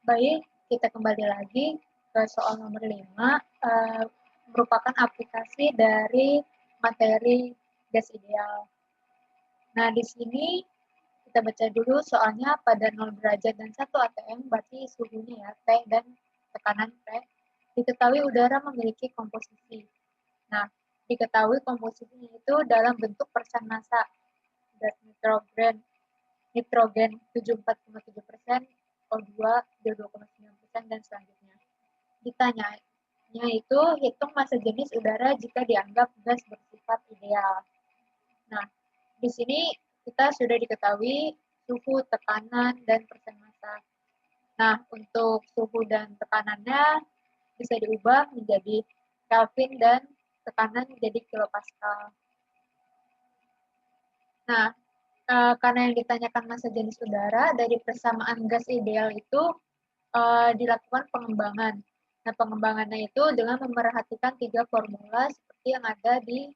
Baik, kita kembali lagi ke soal nomor 5, merupakan aplikasi dari materi gas ideal. Nah, di sini kita baca dulu soalnya pada 0 derajat dan 1 atm, berarti suhunya ya, T dan tekanan T, diketahui udara memiliki komposisi. Nah, diketahui komposisinya itu dalam bentuk persen massa, gas nitrogen 74,7%, O2 22,9%, dan selanjutnya. Ditanyanya itu hitung massa jenis udara jika dianggap gas bersifat ideal. Nah, di sini kita sudah diketahui suhu, tekanan, dan persen massa. Nah, untuk suhu dan tekanannya bisa diubah menjadi Kelvin dan tekanan menjadi kilopascal. Nah, karena yang ditanyakan massa jenis udara, dari persamaan gas ideal itu dilakukan pengembangan. Nah, pengembangannya itu dengan memerhatikan 3 formula seperti yang ada di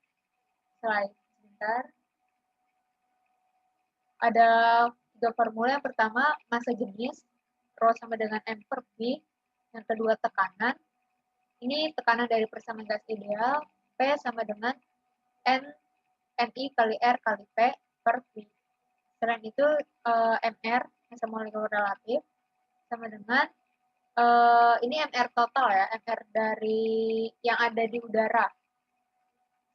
slide. Sebentar. Ada 3 formula. Yang pertama, massa jenis, Rho sama dengan M per V. Yang kedua, tekanan. Ini tekanan dari persamaan gas ideal. P sama dengan NI kali R kali P per V. Selain itu, MR, massa molekul relatif, sama dengan ini MR total ya, MR dari yang ada di udara,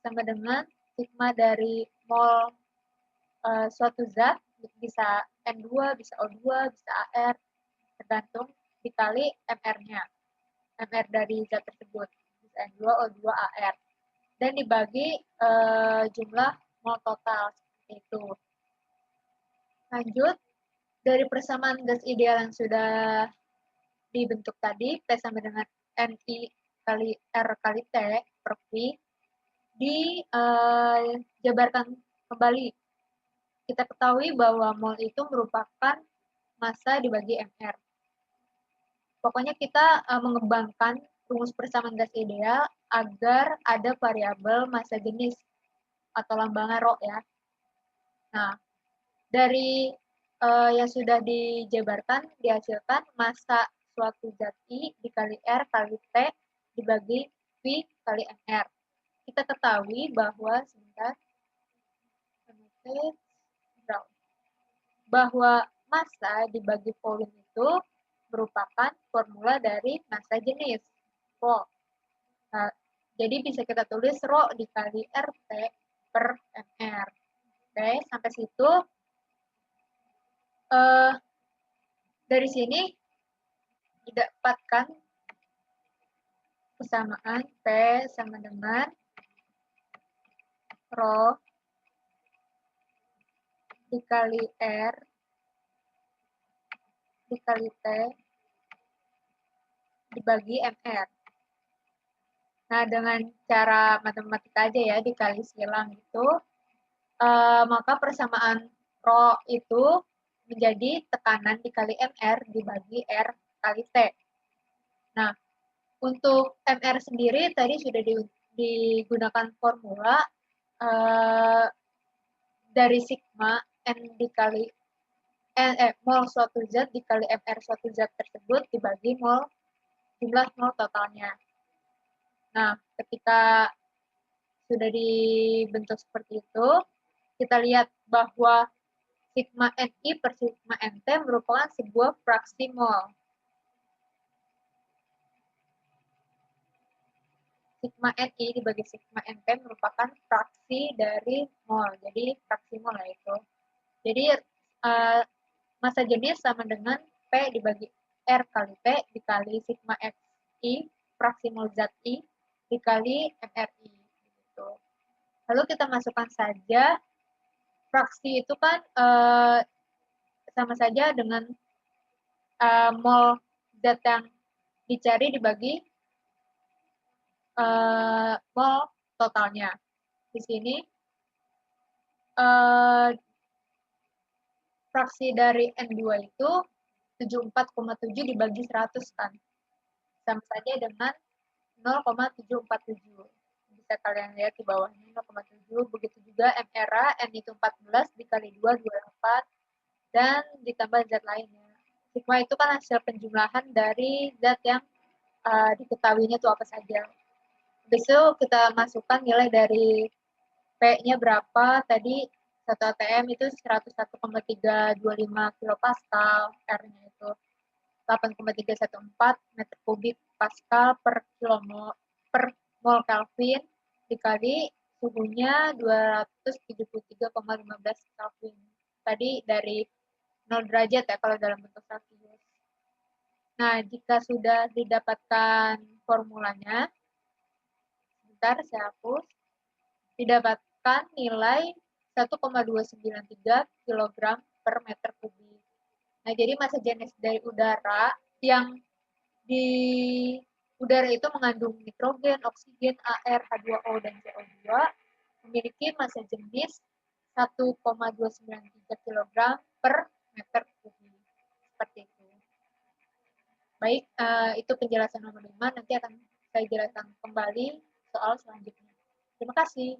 sama dengan sigma dari mol suatu zat, bisa N2, bisa O2, bisa AR, tergantung dikali MR-nya, MR dari zat tersebut, bisa N2, O2, AR, dan dibagi jumlah mol total, seperti itu. Lanjut, dari persamaan gas ideal yang sudah dibentuk tadi, P sama dengan NI kali R kali T per V, dijabarkan kembali. Kita ketahui bahwa mol itu merupakan massa dibagi MR. Pokoknya kita mengembangkan rumus persamaan gas ideal agar ada variabel massa jenis atau lambangan Rho ya. Nah, dari yang sudah dijabarkan dihasilkan massa suatu zat I dikali R kali T dibagi V kali MR. Kita ketahui bahwa bahwa massa dibagi volume itu merupakan formula dari massa jenis Rho. Nah, jadi bisa kita tulis Rho dikali RT per MR. Oke, sampai situ. Dari sini didapatkan kesamaan P sama dengan Rho dikali R dikali T dibagi MR. Nah, dengan cara matematika aja ya, dikali silang itu, maka persamaan Rho itu menjadi tekanan dikali MR dibagi R kali T. Nah, untuk MR sendiri tadi sudah digunakan formula dari sigma N dikali mol suatu zat dikali MR suatu zat tersebut dibagi mol jumlah mol totalnya. Nah, ketika sudah dibentuk seperti itu, kita lihat bahwa sigma Ni per sigma Nt merupakan sebuah fraksi mol. Sigma Ni dibagi sigma Nt merupakan fraksi dari mol. Jadi, fraksi mol lah itu. Jadi, massa jenis sama dengan P dibagi R kali P dikali sigma Xi, fraksi mol zat I, dikali MRI. Gitu. Lalu kita masukkan saja, fraksi itu kan sama saja dengan mol zat yang dicari dibagi mol totalnya. Di sini fraksi dari N2 itu 74,7 dibagi 100 kan. Sama saja dengan 0,747. Bisa kalian lihat di bawahnya 0,7. Begitu juga MRA, N itu 14 dikali 2, 28. Dan ditambah zat lainnya. Sigma itu kan hasil penjumlahan dari zat yang diketahuinya itu apa saja. Besok kita masukkan nilai dari P-nya berapa, tadi 1 atm itu 101,325 kilopascal, R-nya itu 8,314 meter kubik pascal per mol Kelvin dikali suhunya 273,15 Kelvin. Tadi dari 0 derajat ya kalau dalam bentuk Celcius. Nah, jika sudah didapatkan formulanya, sebentar saya hapus, didapatkan nilai 1,293 kg per meter kubik. Nah, jadi massa jenis dari udara yang di udara itu mengandung nitrogen, oksigen, AR, H2O, dan CO2 memiliki massa jenis 1,293 kg per meter kubik. Seperti itu. Baik, itu penjelasan nomor 5. Nanti akan saya jelaskan kembali soal selanjutnya. Terima kasih.